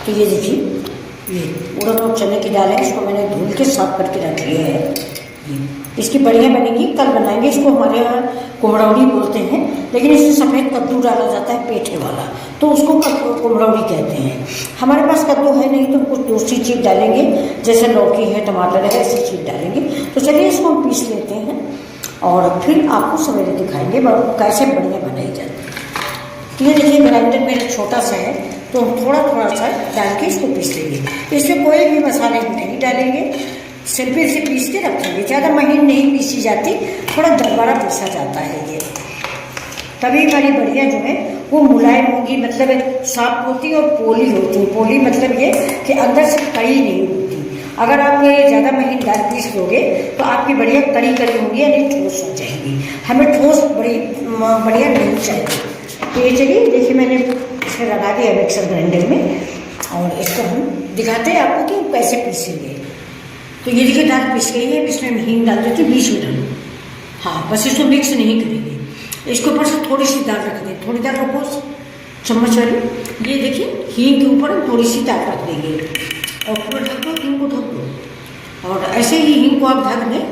तो ये देखिए, ये उड़द और चने की दाल है, इसको मैंने धुल के साफ करके रख लिया है। इसकी बढ़िया बनेगी, कल बनाएंगे इसको। हमारे यहाँ कुम्हड़ौरी बोलते हैं, लेकिन इसमें सफ़ेद कद्दू डाला जाता है पेठे वाला, तो उसको कुम्हड़ौरी कहते हैं। हमारे पास कद्दू है नहीं तो कुछ दूसरी चीज़ डालेंगे, जैसे लौकी है, टमाटर है, ऐसी चीज़ डालेंगे। तो चलिए इसको हम पीस लेते हैं और फिर आपको सवेरे दिखाएंगे कैसे बढ़िया बनाई जाती है। तो ये देखिए ग्राइंडर मेरा छोटा सा है, तो हम थोड़ा थोड़ा सा डाल के इसको पीस लेंगे। इसमें कोई भी मसाले नहीं डालेंगे, सिर्फ इसे पीस के रखेंगे। ज़्यादा महीन नहीं पीसी जाती, थोड़ा दरबारा पीसा जाता है ये, तभी हमारी बढ़िया जो है वो मुलायम होगी, मतलब साफ होती और पोली होती। पोली मतलब ये कि अंदर से कड़ी नहीं होती। अगर आप ज़्यादा महीन दाल पीस लोगे तो आपकी बढ़िया कड़ी कड़ी होगी, यानी ठोस हो जाएगी। हमें ठोस बढ़िया नहीं चाहिए। तो ये चलिए देखिए, मैंने इसमें लगा दिया मिक्सर ग्राइंडर में, और इसको हम दिखाते हैं आपको कि कैसे पीसेंगे। तो ये देखिए दाल पीस गई है, इसमें हम हींग डाल देते हैं 20 मिनट। हाँ, बस इसको मिक्स नहीं करेंगे, इसके ऊपर से थोड़ी सी दाल रख दें, थोड़ी दाल रखो चम्मच वाली। ये देखिए हींग के ऊपर हम थोड़ी सी दाल रख देंगे और पूरा ढक दो, हींग को ढक दो। और ऐसे ही हींग को आप ढक दें,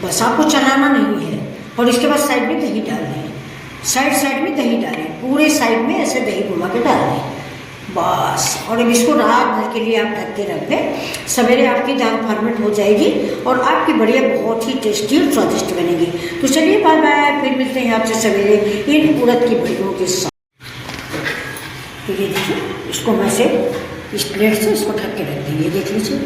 बस आपको चलाना नहीं है। और इसके बाद साइड में दही डाल दें, साइड में दही डालें, पूरे साइड में ऐसे दही घुमा के डाल दें बस। और अब इसको रात भर के लिए आप ढक के रख दें, सवेरे आपकी दाल फर्मेंट हो जाएगी और आपकी बढ़िया बहुत ही टेस्टी और स्वादिष्ट बनेगी। तो चलिए बाय बाय, फिर मिलते हैं आपसे सवेरे इन उड़द की बड़ियों के साथ। तो ये देखिए, इसको मैं से इस प्लेट से इसको ढक के रख देंगे, देख लीजिए।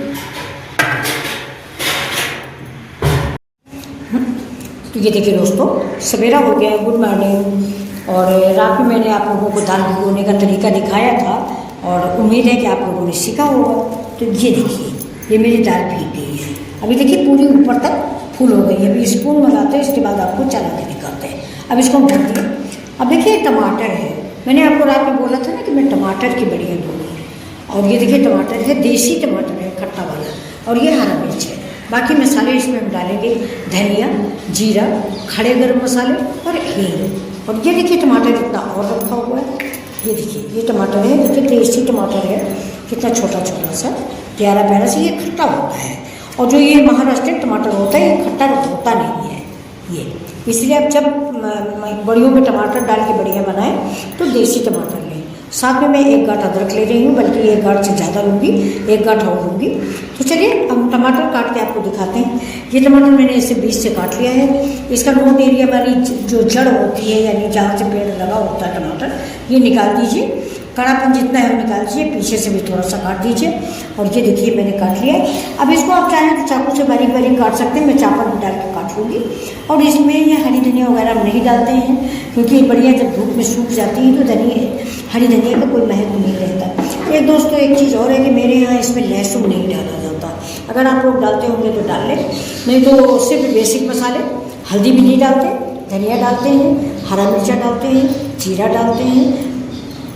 तो ये देखिए दोस्तों, सवेरा हो गया, गुड मॉर्निंग। और रात में मैंने आप लोगों को दाल भिगोने का तरीका दिखाया था और उम्मीद है कि आप लोगों ने सीखा होगा। तो ये देखिए, ये मेरी दाल भीग गई है। अभी देखिए पूरी ऊपर तक फुल हो गई है। अभी स्पून लगाते हैं, इसके बाद आपको चला के दिखाते हैं। अब इसको हम ढक दिए। अब देखिए टमाटर है, मैंने आपको रात में बोला था ना कि मैं टमाटर की बढ़िया दूँगी। और ये देखिए टमाटर है, देसी टमाटर है, खट्टा वाला, और ये हरा मिर्च है। बाकी मसाले इसमें हम डालेंगे धनिया, जीरा, खड़े गरम मसाले और हींग। और ये देखिए टमाटर कितना और रखा हुआ है। ये देखिए ये टमाटर है, देखिए देसी टमाटर है, कितना छोटा छोटा सा, प्यारा प्यारा सा। ये खट्टा होता है, और जो ये महाराष्ट्रियन टमाटर होता है ये खट्टा होता नहीं है ये। इसलिए आप जब बड़ियों में टमाटर डाल के बढ़िया बनाएं तो देसी टमाटर लें। साथ में मैं 1 गांठ अदरक ले रही हूँ, बल्कि 1 गांठ से ज़्यादा लूँगी, 1 गांठ और लूँगी। तो चलिए हम टमाटर काट के आपको दिखाते हैं। ये टमाटर मैंने इसे 20 से काट लिया है। इसका नोट एरिया वाली जो जड़ होती है, यानी जहाँ से पेड़ लगा होता है टमाटर, ये निकाल दीजिए। कड़ापन जितना है वो निकाल दीजिए, पीछे से भी थोड़ा सा काट दीजिए। और ये देखिए मैंने काट लिया है। अब इसको आप चाहें तो चाकू से बारीक बारीक काट सकते हैं, मैं चापर में डाल के काट लूँगी। और इसमें ये हरी धनिया वगैरह हम नहीं डालते हैं, क्योंकि बढ़िया जब धूप में सूख जाती है तो हरी धनिया का कोई महत्व नहीं रहता। एक दोस्तों एक चीज़ और है कि मेरे यहाँ इसमें लहसुन नहीं डाला जाता। अगर आप लोग डालते होंगे तो डाल लें, नहीं तो सिर्फ बेसिक मसाले, हल्दी भी नहीं डालते, धनिया डालते हैं, हरा मिर्चा डालते हैं, जीरा डालते हैं,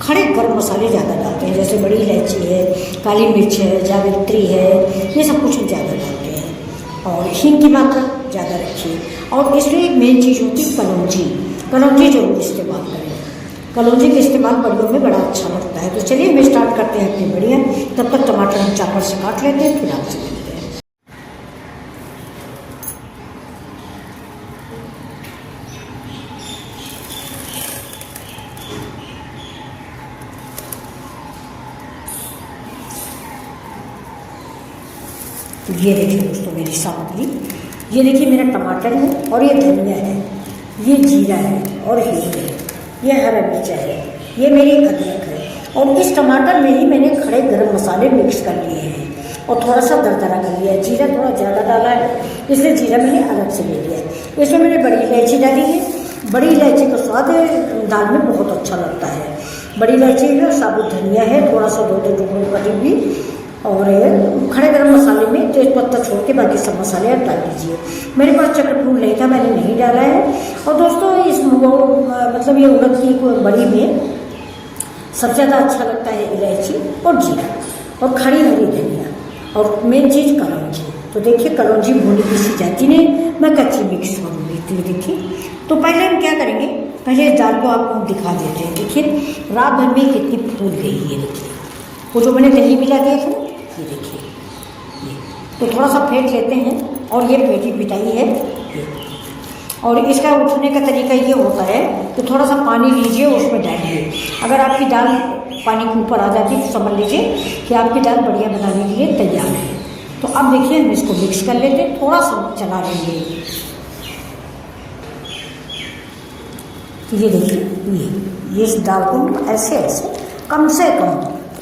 खड़े गरम मसाले ज़्यादा डालते हैं, जैसे बड़ी इलायची है, काली मिर्च है, जावित्री है, ये सब कुछ हम ज़्यादा डालते हैं। और हींग की मात्रा ज़्यादा रखिए। और इसमें एक मेन चीज़ होती है कलौंजी। कलौंजी जरूर इस्तेमाल करें, कलौंजी का इस्तेमाल बड़ियों में बड़ा अच्छा लगता है। तो चलिए मैं स्टार्ट करते हैं अपनी बढ़िया। तब तक टमाटर हम चापर से काट लेते हैं, फिर आपसे मिलते हैं। तो ये देखिए दोस्तों मेरी सामग्री, ये देखिए मेरा टमाटर है, और ये धनिया है, ये जीरा है, और हींग है, ये हरा मिर्चा है, ये मेरी अदरक है। और इस टमाटर में ही मैंने खड़े गरम मसाले मिक्स कर लिए हैं और थोड़ा सा दरदरा कर लिया है। जीरा थोड़ा ज़्यादा डाला है, इसलिए जीरा मैंने अलग से ले लिया है। इसमें मैंने बड़ी इलायची डाली है। बड़ी इलायची का स्वाद दाल में बहुत अच्छा लगता है। बड़ी इलायची है, साबुत धनिया है, थोड़ा सा 2 टुकड़ों का भी, और खड़े गरम मसाले में तेज़पत्ता छोड़ के बाकी सब मसाले आप डाल दीजिए। मेरे पास चक्रफूल नहीं था, मैंने नहीं डाला है। और दोस्तों इस मतलब ये उड़द की बड़ी में सबसे ज़्यादा अच्छा लगता है इलायची और जीरा और खड़ी हरी धनिया और मेन चीज़ कलौंजी। तो देखिए कलौंजी भूनी पीसी जाती नहीं, मैं कच्ची मिक्स करूँगी। तो देखिए, तो पहले हम क्या करेंगे, पहले इस दाल को आपको दिखा देते हैं। देखिए रात भर में कितनी फूल गई है। देखिए वो जो मैंने दही मिला दिया था ना, ये देखिए, ये तो थोड़ा सा फेंट लेते हैं। और ये फेंटी पिटाई है ये। और इसका उठने का तरीका ये होता है कि थोड़ा सा पानी लीजिए, उसमें डालिए। अगर आपकी दाल पानी के ऊपर आ जाती है तो समझ लीजिए कि आपकी दाल बढ़िया बनाने के लिए तैयार है। तो अब देखिए हम इसको मिक्स कर लेते हैं, थोड़ा सा चला लेंगे। ये देखिए, ये इस दाल को ऐसे ऐसे कम से कम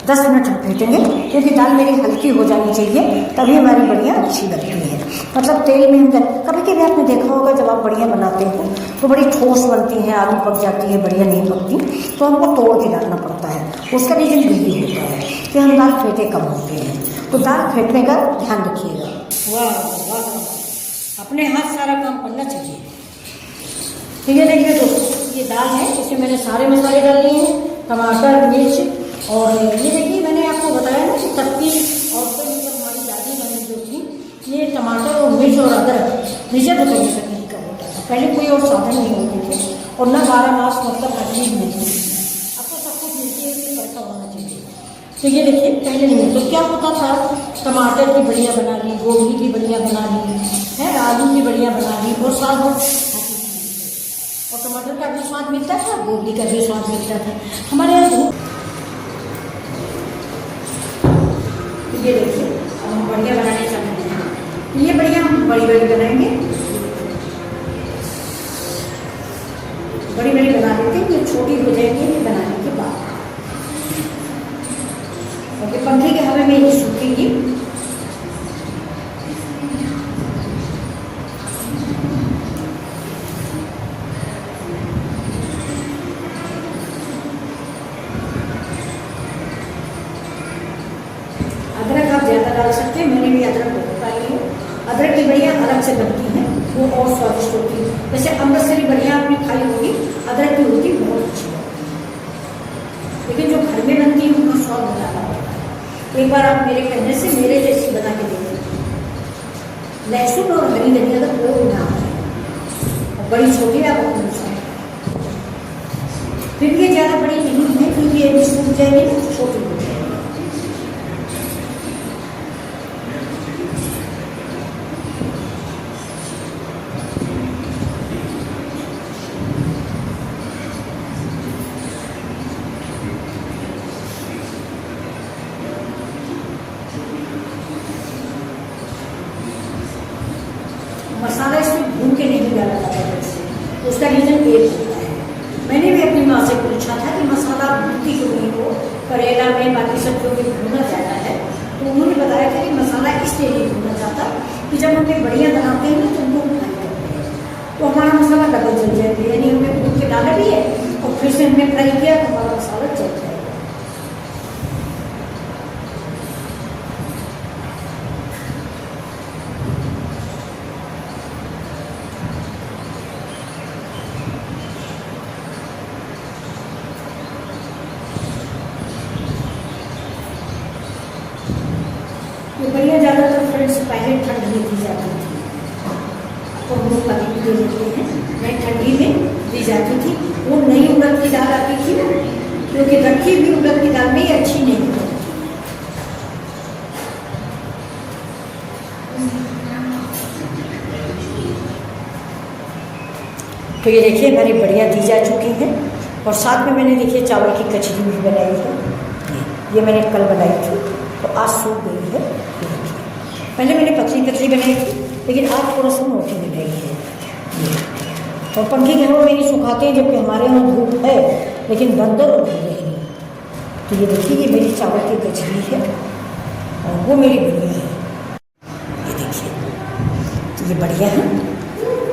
10 मिनट हम फेंटेंगे, क्योंकि दाल मेरी हल्की हो जानी चाहिए, तभी हमारी बढ़िया अच्छी बनती है। मतलब तेल में हम कभी कभी आपने देखा होगा जब आप बढ़िया बनाते हो तो बड़ी ठोस बनती है, आलू पक जाती है, बढ़िया नहीं पकती, तो हमको तोड़ के डालना पड़ता है। उसका रीज़न यही होता है कि हम दाल फेंटे कम होते हैं। तो दाल फेंटने का ध्यान रखिएगा। वाह वाह, अपने हाथ सारा काम करना चाहिए। तो ये देखिए दोस्तों, ये दाल है, इसमें मैंने सारे मसाले डाल दिए हैं, टमाटर, मिर्च। और ये देखिए मैंने आपको बताया ना कि तबकी औरतें मतलब हमारी दादी नानी जो थी, ये टमाटर और मिर्च और अदरक रिजर्व करने का तरीका होता था। पहले कोई और साधन नहीं होते थे और न 12 मास मतलब हर चीज़ मिलती थी। अब तो सब कुछ मिलती है, इसलिए पैसा होना चाहिए। तो ये देखिए पहले नहीं, तो क्या होता था, टमाटर की बढ़िया बना ली, गोभी की बढ़िया बना ली है, आलू की बढ़िया बना ली, और साथ और टमाटर का भी स्वाद मिलता था, गोभी का भी स्वाद मिलता था हमारे यहाँ। ये देखिए अब हम बढ़िया बनाने का हैं, ये बढ़िया हम बड़ी बड़ी बनाएंगे, बड़ी बड़ी बना लेते हैं, ये छोटी हो जाएगी बनाने के बाद। और पंखे के हवा में ये सूखेगी। अदरक आप ज़्यादा डाल सकते हैं, मैंने भी अदरक बहुत डाली है। अदरक की बढ़िया अलग से बनती है, वो और स्वादिष्ट होती है। जैसे अमृतसरी बढ़िया आपने खाई होगी, अदरक की होती बहुत अच्छी होती है, लेकिन जो घर में बनती है उनका स्वाद ज़्यादा होता है। एक बार आप मेरे कहने से मेरे जैसी बना के देखिए, लहसुन और हरी धनिया का कोई ना है, और बड़ी छोटी आप अपने अनुसार। फिर ये ज़्यादा बड़ी नहीं है, क्योंकि ये भी सूख जाएगी, छोटी हो जाएगी। मसाला इसमें भून के नहीं डाला जाता जैसे, तो उसका रीज़न एक होता है। मैंने भी अपनी माँ से पूछा था कि मसाला भूनती क्यों नहीं हो, करेला में बाकी सब्जियों में भूना जाता है, तो उन्होंने बताया था कि मसाला इसलिए नहीं भूना जाता कि जब हम बढ़िया बनाते हैं ना तो उनको फ्राई करते हैं, तो हमारा मसाला डबल जल जाता है। यानी हमने भून के डाला भी है और फिर से हमने फ्राई किया तो हमारा मसाला जल जाएगा। ये बढ़िया ज़्यादातर फ्रेंड्स पहले ठंड में दी जाती थी, तो हम लोग कभी भी दे देते हैं, नहीं ठंडी में दी जाती थी। वो नई उड़द की दाल आती थी ना, क्योंकि रखी हुई उड़द की दाल में ये अच्छी नहीं होती। तो ये देखिए हमारी बढ़िया दी जा चुकी है, और साथ में मैंने देखिए चावल की कचरी भी बनाई है। ये मैंने कल बनाई थी, तो आज सूख गई है। पहले मैंने पतली पतली बनाई थी, लेकिन आज थोड़ा सा मोटी बनाई है। और पंखे के हवा में नहीं सुखाते हैं, जबकि हमारे यहाँ धूप है, लेकिन बंदर और धूप नहीं। तो ये देखिए ये मेरी चावल की कचरी है, और वो मेरी बढ़िया है। ये देखिए, तो ये बढ़िया है,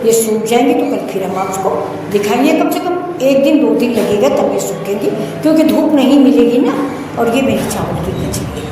ये सूख जाएंगे तो कल फिर हम आपको दिखाएंगे। कम से कम 1 दिन 2 दिन लगेगा तब ये सूखेंगे, क्योंकि धूप नहीं मिलेगी ना। और ये मेरी चावल की कचरी है।